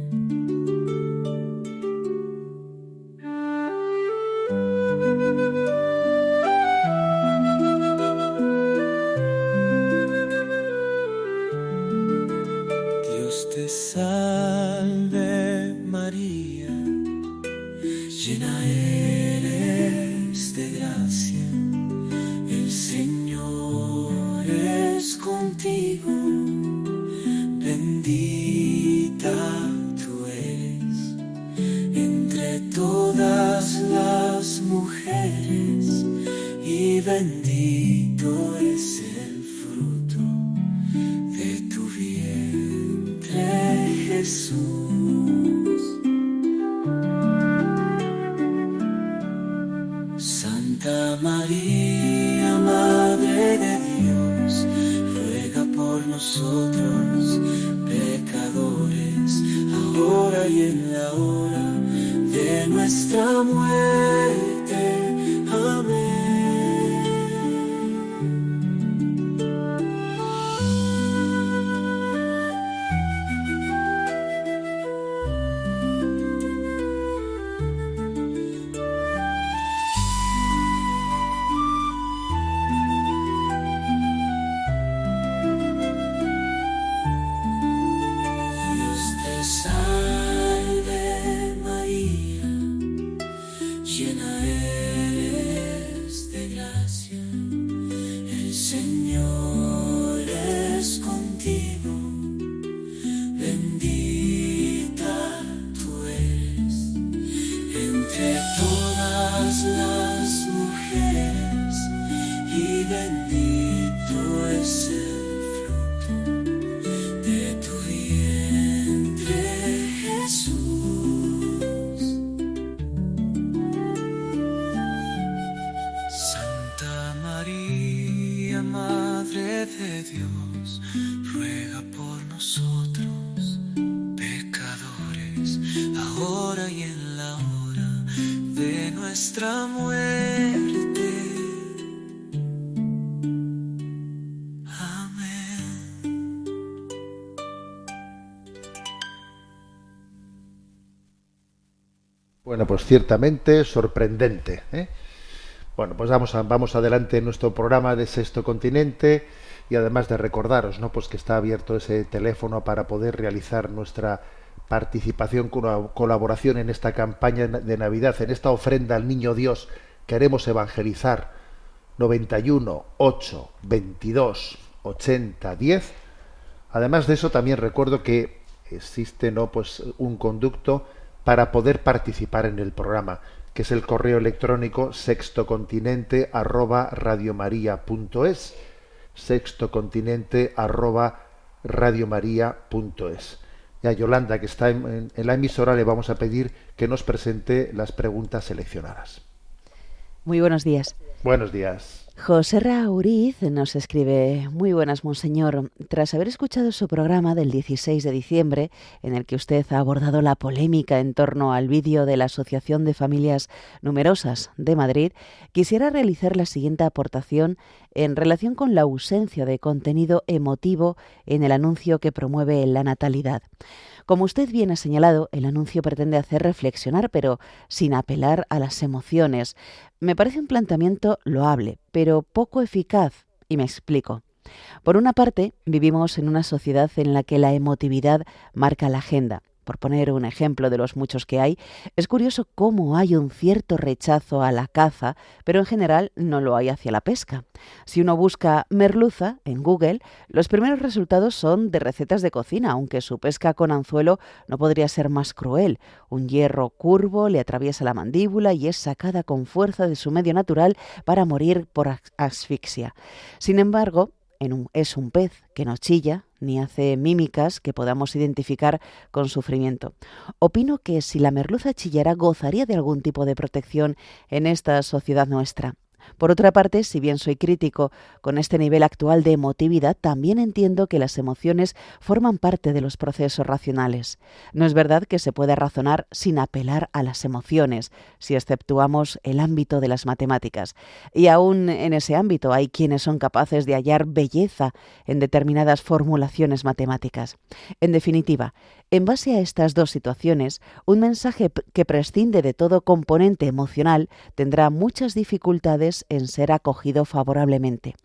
[SPEAKER 1] Dios te salve María, llena eres de gracia, el Señor es contigo, bendita tú eres entre todas las mujeres y bendito es el fruto de tu vientre, Jesús. Santa María, Madre de Dios, ruega por nosotros, pecadores, ahora y en la hora de nuestra muerte. Amén. Dios te salve María, llena eres de gracia, el Señor es contigo, bendita tú eres entre todas las mujeres y bendito es el fruto de tu vientre, Jesús. Santa María, Madre de Dios, ruega por nosotros, pecadores, ahora y en la hora de nuestra muerte. Amén.
[SPEAKER 3] Bueno, pues ciertamente sorprendente, ¿eh? Bueno, pues vamos adelante en nuestro programa de Sexto Continente y además de recordaros, ¿no? Pues que está abierto ese teléfono para poder realizar nuestra participación, colaboración en esta campaña de Navidad, en esta ofrenda al Niño Dios. Queremos evangelizar. 91 8 22 80 10. Además de eso, también recuerdo que existe, ¿no? Pues un conducto para poder participar en el programa, que es el correo electrónico sextocontinente@radiomaria.es, sextocontinente@radiomaria.es. Y a Yolanda, que está en la emisora, le vamos a pedir que nos presente las preguntas seleccionadas.
[SPEAKER 6] Muy buenos días.
[SPEAKER 3] Buenos días.
[SPEAKER 6] José Rauriz nos escribe: muy buenas, monseñor. Tras haber escuchado su programa del 16 de diciembre, en el que usted ha abordado la polémica en torno al vídeo de la Asociación de Familias Numerosas de Madrid, quisiera realizar la siguiente aportación en relación con la ausencia de contenido emotivo en el anuncio que promueve la natalidad. Como usted bien ha señalado, el anuncio pretende hacer reflexionar, pero sin apelar a las emociones. Me parece un planteamiento loable, pero poco eficaz, y me explico. Por una parte, vivimos en una sociedad en la que la emotividad marca la agenda. Por poner un ejemplo de los muchos que hay, es curioso cómo hay un cierto rechazo a la caza, pero en general no lo hay hacia la pesca. Si uno busca merluza en Google, los primeros resultados son de recetas de cocina, aunque su pesca con anzuelo no podría ser más cruel. Un hierro curvo le atraviesa la mandíbula y es sacada con fuerza de su medio natural para morir por asfixia. Sin embargo, es un pez que no chilla ni hace mímicas que podamos identificar con sufrimiento. Opino que si la merluza chillara gozaría de algún tipo de protección en esta sociedad nuestra. Por otra parte, si bien soy crítico con este nivel actual de emotividad, también entiendo que las emociones forman parte de los procesos racionales. No es verdad que se pueda razonar sin apelar a las emociones, si exceptuamos el ámbito de las matemáticas. Y aún en ese ámbito hay quienes son capaces de hallar belleza en determinadas formulaciones matemáticas. En definitiva, en base a estas dos situaciones, un mensaje que prescinde de todo componente emocional tendrá muchas dificultades en ser acogido favorablemente.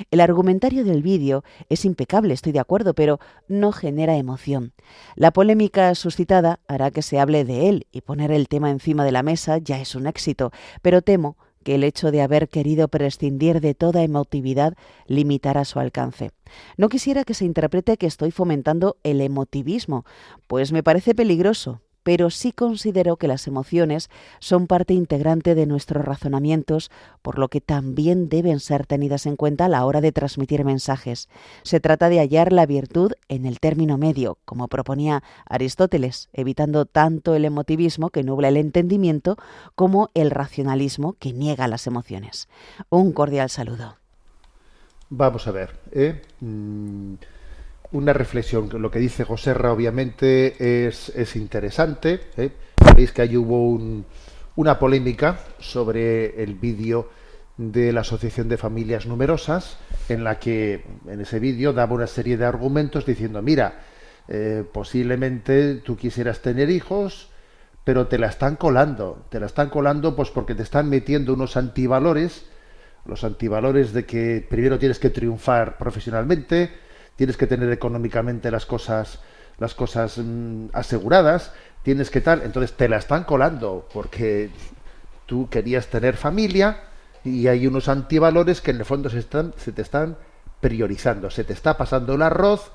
[SPEAKER 6] El argumentario del vídeo es impecable, estoy de acuerdo, pero no genera emoción. La polémica suscitada hará que se hable de él y poner el tema encima de la mesa ya es un éxito, pero temo que el hecho de haber querido prescindir de toda emotividad limitará su alcance. No quisiera que se interprete que estoy fomentando el emotivismo, pues me parece peligroso, pero sí considero que las emociones son parte integrante de nuestros razonamientos, por lo que también deben ser tenidas en cuenta a la hora de transmitir mensajes. Se trata de hallar la virtud en el término medio, como proponía Aristóteles, evitando tanto el emotivismo que nubla el entendimiento como el racionalismo que niega las emociones. Un cordial saludo.
[SPEAKER 3] Vamos a ver, una reflexión. Lo que dice Joserra obviamente es interesante. Veis que ahí hubo una polémica sobre el vídeo de la Asociación de Familias Numerosas, en la que en ese vídeo daba una serie de argumentos diciendo, mira, posiblemente tú quisieras tener hijos, pero te la están colando pues porque te están metiendo unos antivalores, los antivalores de que primero tienes que triunfar profesionalmente, tienes que tener económicamente las cosas aseguradas, tienes que tal, entonces te la están colando porque tú querías tener familia y hay unos antivalores que en el fondo se te están priorizando, se te está pasando el arroz,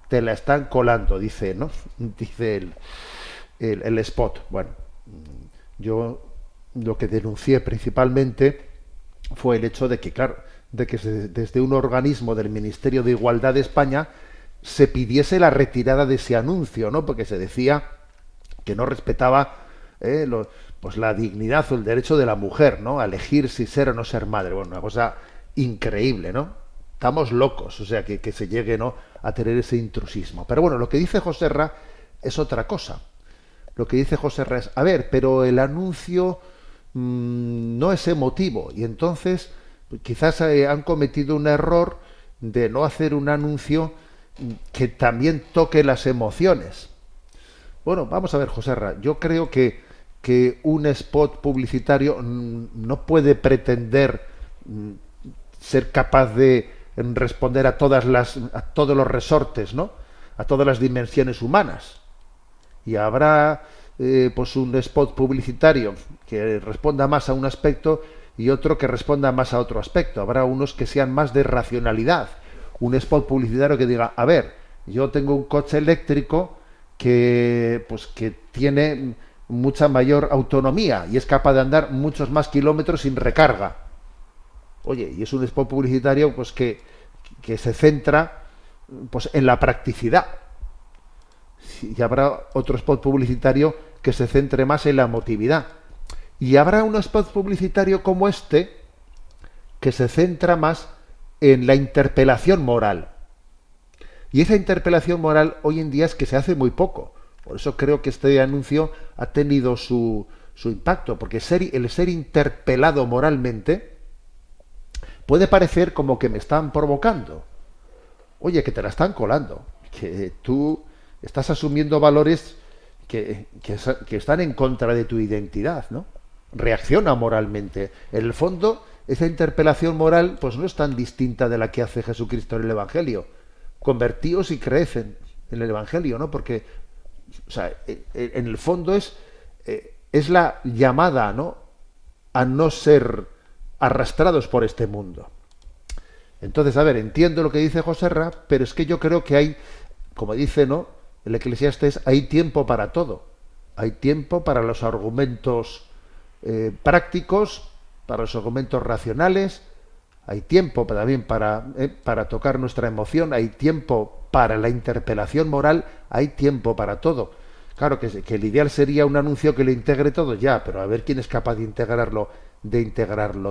[SPEAKER 3] te la están colando, dice, ¿no? Dice el spot. Bueno, yo lo que denuncié principalmente fue el hecho de que, claro, desde un organismo del Ministerio de Igualdad de España se pidiese la retirada de ese anuncio, ¿no? Porque se decía que no respetaba pues la dignidad o el derecho de la mujer, ¿no? A elegir si ser o no ser madre. Bueno, una cosa increíble, ¿no? Estamos locos, o sea, que se llegue, ¿no?, a tener ese intrusismo. Pero bueno, lo que dice Joserra es otra cosa. Lo que dice Joserra es, a ver, pero el anuncio no es emotivo y entonces quizás han cometido un error de no hacer un anuncio que también toque las emociones. Bueno, vamos a ver, Joserra, yo creo que un spot publicitario no puede pretender ser capaz de responder a todos los resortes, ¿no?, a todas las dimensiones humanas. Y habrá pues un spot publicitario que responda más a un aspecto y otro que responda más a otro aspecto. Habrá unos que sean más de racionalidad. Un spot publicitario que diga, a ver, yo tengo un coche eléctrico que tiene mucha mayor autonomía y es capaz de andar muchos más kilómetros sin recarga. Oye, y es un spot publicitario pues que se centra pues en la practicidad. Y habrá otro spot publicitario que se centre más en la emotividad. Y habrá un spot publicitario como este que se centra más en la interpelación moral. Y esa interpelación moral hoy en día es que se hace muy poco. Por eso creo que este anuncio ha tenido su impacto, porque el ser interpelado moralmente puede parecer como que me están provocando. Oye, que te la están colando, que tú estás asumiendo valores que están en contra de tu identidad, ¿no? Reacciona moralmente. En el fondo, esa interpelación moral pues no es tan distinta de la que hace Jesucristo en el Evangelio. Convertíos y creed en el Evangelio, ¿no? Porque, o sea, en el fondo es la llamada, ¿no?, a no ser arrastrados por este mundo. Entonces, a ver, entiendo lo que dice Joserra, pero es que yo creo que hay, como dice, ¿no?, el Eclesiastés, hay tiempo para todo. Hay tiempo para los argumentos prácticos, para los argumentos racionales, hay tiempo también para tocar nuestra emoción, hay tiempo para la interpelación moral, hay tiempo para todo. Claro que el ideal sería un anuncio que lo integre todo ya, pero a ver quién es capaz de integrarlo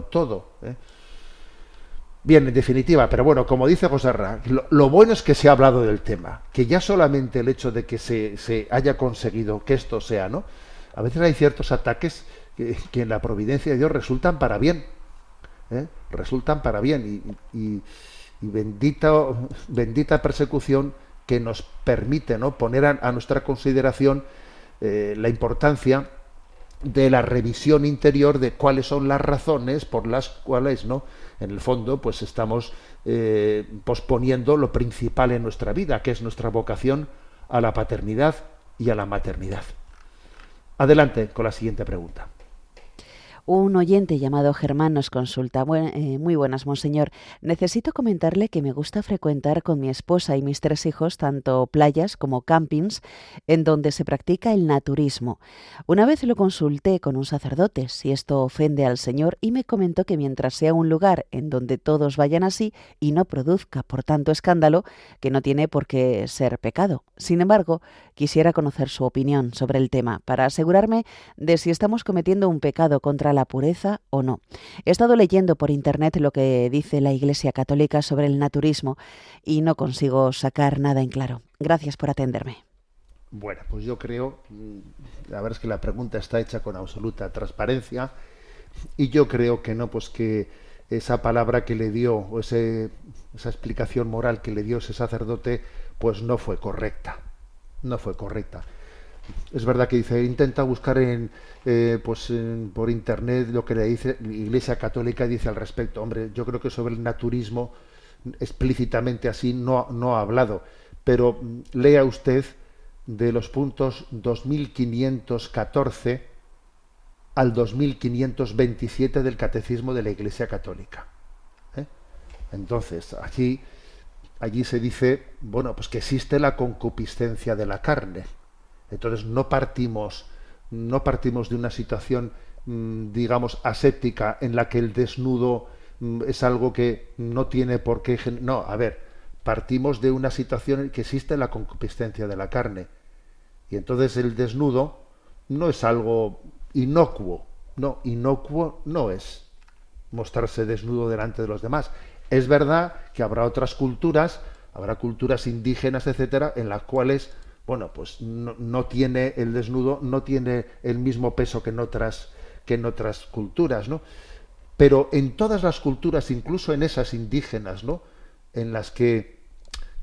[SPEAKER 3] todo, ¿eh? Bien, en definitiva, pero bueno, como dice José Ra, lo bueno es que se ha hablado del tema, que ya solamente el hecho de que se haya conseguido que esto sea, ¿no? A veces hay ciertos ataques que en la providencia de Dios resultan para bien, ¿eh? Resultan para bien y bendita persecución que nos permite, ¿no?, poner a nuestra consideración la importancia de la revisión interior de cuáles son las razones por las cuales, ¿no?, en el fondo pues estamos posponiendo lo principal en nuestra vida, que es nuestra vocación a la paternidad y a la maternidad. Adelante con la siguiente pregunta.
[SPEAKER 6] Un oyente llamado Germán nos consulta. Muy buenas, monseñor. Necesito comentarle que me gusta frecuentar con mi esposa y mis 3 hijos tanto playas como campings en donde se practica el naturismo. Una vez lo consulté con un sacerdote si esto ofende al Señor y me comentó que mientras sea un lugar en donde todos vayan así y no produzca por tanto escándalo, que no tiene por qué ser pecado. Sin embargo, quisiera conocer su opinión sobre el tema para asegurarme de si estamos cometiendo un pecado contra la pureza o no. He estado leyendo por internet lo que dice la Iglesia Católica sobre el naturismo y no consigo sacar nada en claro. Gracias por atenderme.
[SPEAKER 3] Bueno, pues yo creo, la verdad es que la pregunta está hecha con absoluta transparencia y yo creo que no, pues que esa palabra que le dio o esa explicación moral que le dio ese sacerdote, pues no fue correcta. No fue correcta. Es verdad que dice, intenta buscar por internet lo que le dice la Iglesia Católica dice al respecto. Hombre, yo creo que sobre el naturismo explícitamente así no ha hablado, pero lea usted de los puntos 2514 al 2527 del Catecismo de la Iglesia Católica, ¿eh? Entonces, allí se dice, bueno, pues que existe la concupiscencia de la carne. Entonces no partimos de una situación, digamos, aséptica en la que el desnudo es algo que no tiene por qué... No, a ver, partimos de una situación en que existe la concupiscencia de la carne. Y entonces el desnudo no es algo inocuo. No, inocuo no es mostrarse desnudo delante de los demás. Es verdad que habrá otras culturas, habrá culturas indígenas, etcétera, en las cuales... bueno, pues no tiene el desnudo, no tiene el mismo peso que en otras culturas, ¿no? Pero en todas las culturas, incluso en esas indígenas, ¿no?, en las que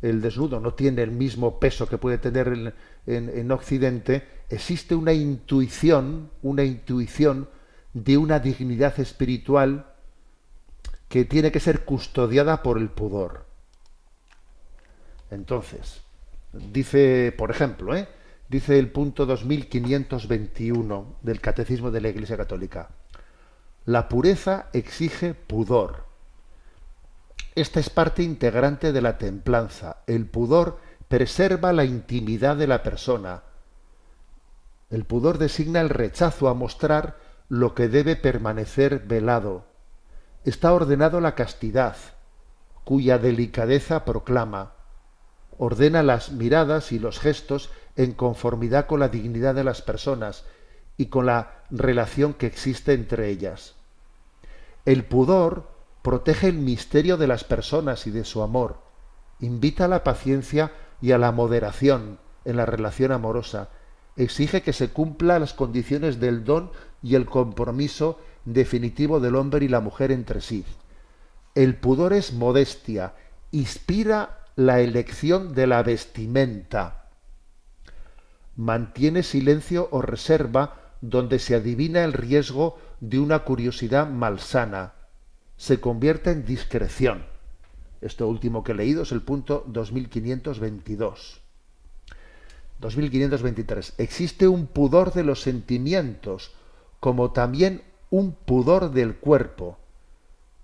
[SPEAKER 3] el desnudo no tiene el mismo peso que puede tener en Occidente, existe una intuición de una dignidad espiritual que tiene que ser custodiada por el pudor. Entonces, dice, por ejemplo, dice el punto 2521 del Catecismo de la Iglesia Católica: la pureza exige pudor. Esta es parte integrante de la templanza. El pudor preserva la intimidad de la persona. El pudor designa el rechazo a mostrar lo que debe permanecer velado. Está ordenado la castidad, cuya delicadeza proclama. Ordena las miradas y los gestos en conformidad con la dignidad de las personas y con la relación que existe entre ellas. El pudor protege el misterio de las personas y de su amor, invita a la paciencia y a la moderación en la relación amorosa, exige que se cumplan las condiciones del don y el compromiso definitivo del hombre y la mujer entre sí. El pudor es modestia, inspira la elección de la vestimenta. Mantiene silencio o reserva donde se adivina el riesgo de una curiosidad malsana. Se convierte en discreción. Esto último que he leído es el punto 2522. 2523. Existe un pudor de los sentimientos, como también un pudor del cuerpo.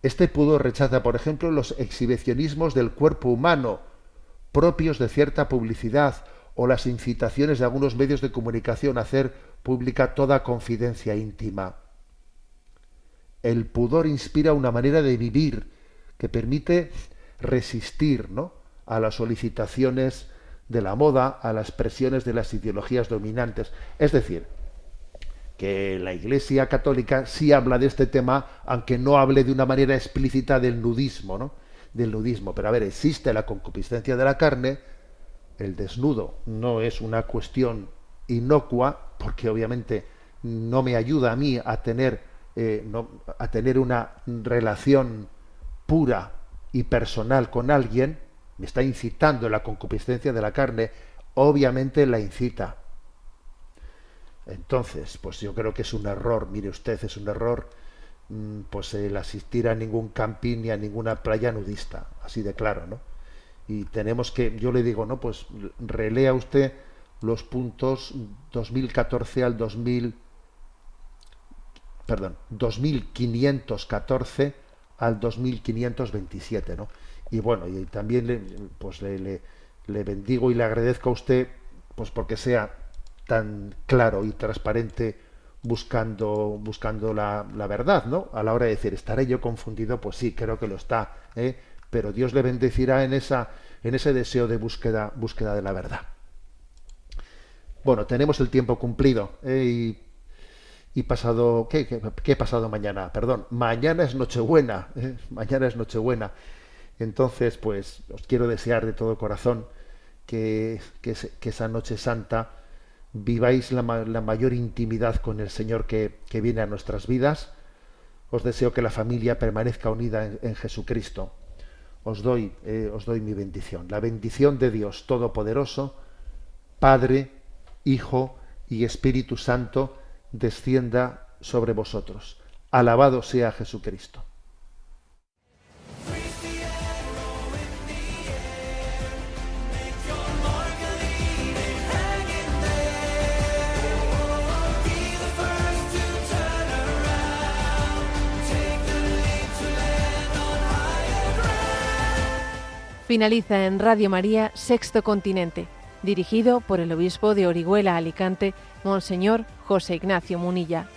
[SPEAKER 3] Este pudor rechaza, por ejemplo, los exhibicionismos del cuerpo humano, propios de cierta publicidad, o las incitaciones de algunos medios de comunicación a hacer pública toda confidencia íntima. El pudor inspira una manera de vivir que permite resistir, ¿no?, a las solicitaciones de la moda, a las presiones de las ideologías dominantes. Es decir, que la Iglesia católica sí habla de este tema, aunque no hable de una manera explícita del nudismo, ¿no?, del nudismo. Pero a ver, existe la concupiscencia de la carne, el desnudo no es una cuestión inocua, porque obviamente no me ayuda a mí a tener una relación pura y personal con alguien, me está incitando la concupiscencia de la carne, obviamente la incita. Entonces, pues yo creo que es un error, mire usted, es un error pues el asistir a ningún camping ni a ninguna playa nudista, así de claro, ¿no? Y tenemos que, yo le digo, no, pues relea usted los puntos 2514 al 2527, ¿no? Y bueno, y también le bendigo y le agradezco a usted, pues porque sea tan claro y transparente buscando la verdad, ¿no? A la hora de decir, ¿estaré yo confundido? Pues sí, creo que lo está, ¿eh? Pero Dios le bendecirá en ese deseo de búsqueda de la verdad. Bueno, tenemos el tiempo cumplido, y pasado, ¿qué pasado mañana? Perdón, mañana es Nochebuena, mañana es Nochebuena. Entonces, pues, os quiero desear de todo corazón que esa Noche Santa viváis la mayor intimidad con el Señor que viene a nuestras vidas. Os deseo que la familia permanezca unida en Jesucristo. Os doy mi bendición. La bendición de Dios Todopoderoso, Padre, Hijo y Espíritu Santo, descienda sobre vosotros. Alabado sea Jesucristo.
[SPEAKER 2] Finaliza en Radio María Sexto Continente, dirigido por el obispo de Orihuela, Alicante, Monseñor José Ignacio Munilla.